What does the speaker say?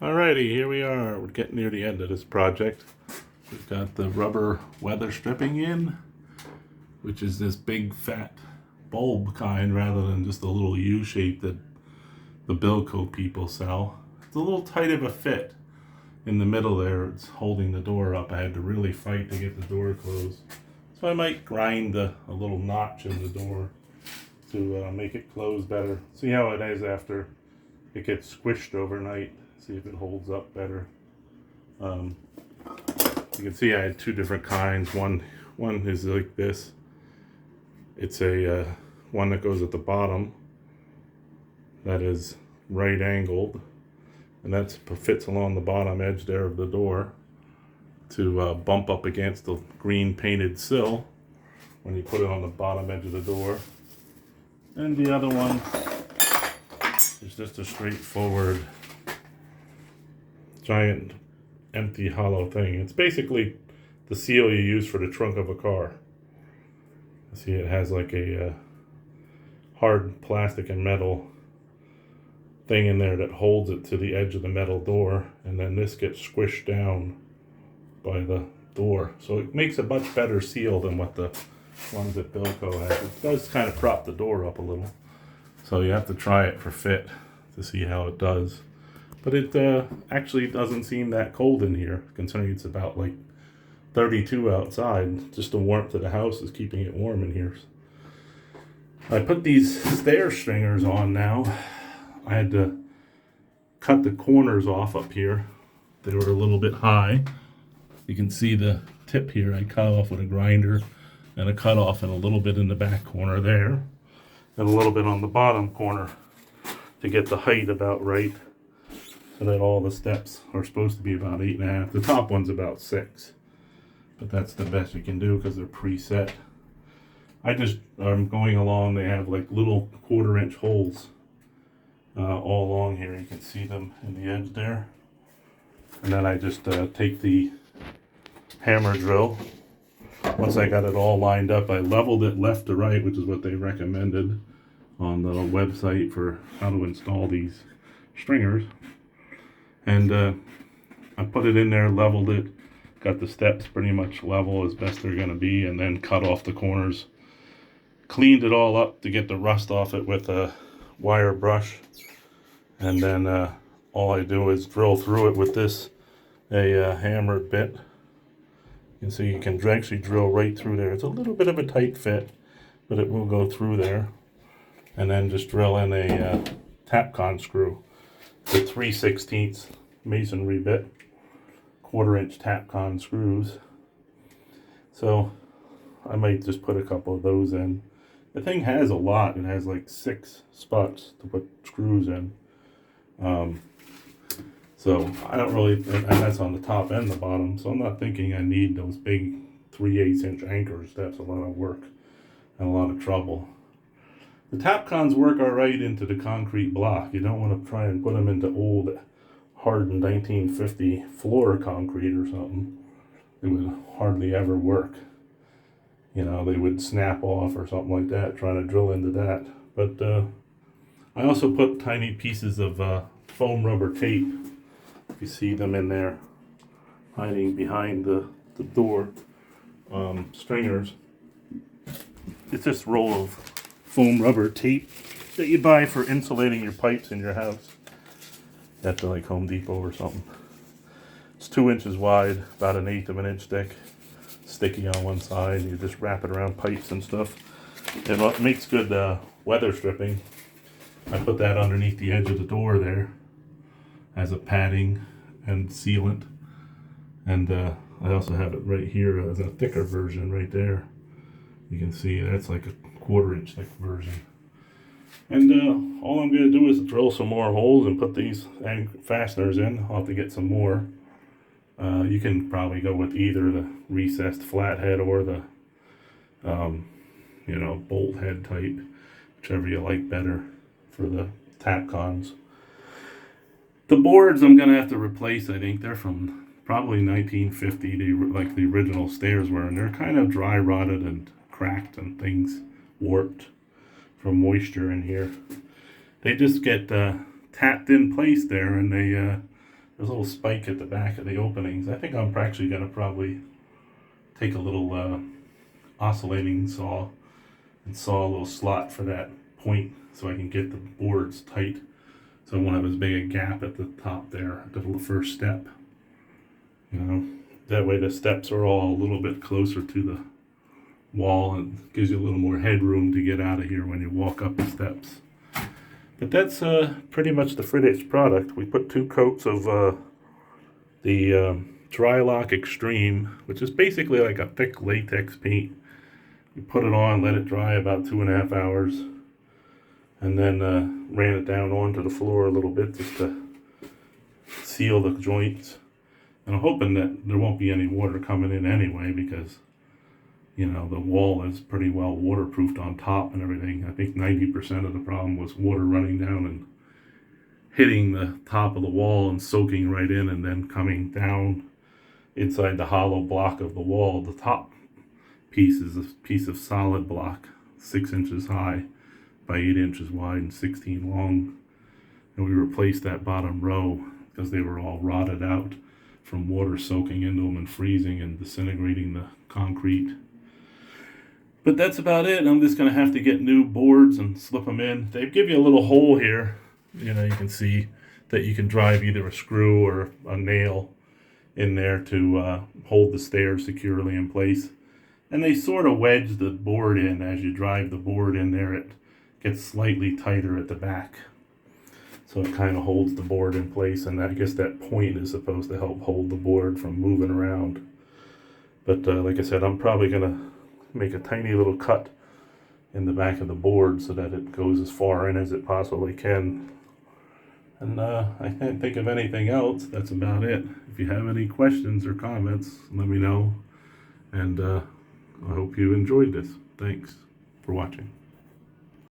Alrighty, here we are. We're getting near the end of this project. We've got the rubber weather stripping in, which is this big fat bulb kind rather than just a little U shape that the bilco people sell. It's a little tight of a fit in the middle there. It's holding the door up. I had to really fight to get the door closed. So I might grind a little notch in the door to make it close better. See how it is after it gets squished overnight. See if it holds up better. You can see I had two different kinds. One is like this. It's a one that goes at the bottom that is right angled, and that fits along the bottom edge there of the door to bump up against the green painted sill when you put it on the bottom edge of the door. And the other one is just a straightforward giant empty hollow thing. It's basically the seal you use for the trunk of a car. See, it has like a hard plastic and metal thing in there that holds it to the edge of the metal door, and then this gets squished down by the door. So it makes a much better seal than what the ones that Bilco has. It does kind of prop the door up a little. So you have to try it for fit to see how it does. But it actually doesn't seem that cold in here, considering it's about like 32 outside. Just the warmth of the house is keeping it warm in here. I put these stair stringers on now. I had to cut the corners off up here. They were a little bit high. You can see the tip here. I cut off with a grinder and a cut off and a little bit in the back corner there. And a little bit on the bottom corner to get the height about right. So that all the steps are supposed to be about 8.5. The top one's about 6. But that's the best you can do because they're preset. I'm going along, they have like little 1/4-inch holes all along here. You can see them in the edge there. And then I just take the hammer drill. Once I got it all lined up, I leveled it left to right, which is what they recommended on the website for how to install these stringers. And I put it in there, leveled it, got the steps pretty much level as best they're going to be, and then cut off the corners. Cleaned it all up to get the rust off it with a wire brush. And then all I do is drill through it with this, a hammered bit. You can see you can actually drill right through there. It's a little bit of a tight fit, but it will go through there. And then just drill in a Tapcon screw with 3/16 masonry bit, 1/4-inch Tapcon screws. So I might just put a couple of those in. The thing has a lot. It has like 6 spots to put screws in. So I don't really, and that's on the top and the bottom. So I'm not thinking I need those big 3/8-inch anchors. That's a lot of work and a lot of trouble. The Tapcons work alright into the concrete block. You don't want to try and put them into old hardened 1950 floor concrete or something. It would hardly ever work. You know, they would snap off or something like that, trying to drill into that. But I also put tiny pieces of foam rubber tape. If you see them in there, hiding behind the door stringers. It's this roll of foam rubber tape that you buy for insulating your pipes in your house at the, like, Home Depot or something. It's 2 inches wide, about 1/8 of an inch thick, sticky on one side. You just wrap it around pipes and stuff. It makes good weather stripping. I put that underneath the edge of the door there as a padding and sealant. And I also have it right here as a thicker version right there. You can see that's like a 1/4-inch thick version. And all I'm going to do is drill some more holes and put these fasteners in. I'll have to get some more. You can probably go with either the recessed flathead or the bolt head type, whichever you like better for the Tapcons. The boards I'm going to have to replace, I think. They're from probably 1950, like the original stairs were, and they're kind of dry rotted and cracked and things warped from moisture in here. They just get tapped in place there, and there's a little spike at the back of the openings. I think I'm actually going to probably take a little oscillating saw and saw a little slot for that point so I can get the boards tight, so I won't have as big a gap at the top there at the first step. You know, that way the steps are all a little bit closer to the wall and gives you a little more headroom to get out of here when you walk up the steps. But that's pretty much the finished product. We put 2 coats of the Drylok Extreme, which is basically like a thick latex paint. We put it on, let it dry about 2.5 hours, and then ran it down onto the floor a little bit just to seal the joints. And I'm hoping that there won't be any water coming in anyway, because you know the wall is pretty well waterproofed on top and everything. I think 90% of the problem was water running down and hitting the top of the wall and soaking right in, and then coming down inside the hollow block of the wall. The top piece is a piece of solid block, 6 inches high by 8 inches wide and 16 long. And we replaced that bottom row because they were all rotted out from water soaking into them and freezing and disintegrating the concrete. But that's about it. I'm just going to have to get new boards and slip them in. They give you a little hole here. You know, you can see that you can drive either a screw or a nail in there to hold the stairs securely in place. And they sort of wedge the board in. As you drive the board in there, it gets slightly tighter at the back. So it kind of holds the board in place, and I guess that point is supposed to help hold the board from moving around. But like I said, I'm probably going to make a tiny little cut in the back of the board so that it goes as far in as it possibly can. And I can't think of anything else. That's about it. If you have any questions or comments, let me know. And I hope you enjoyed this. Thanks for watching.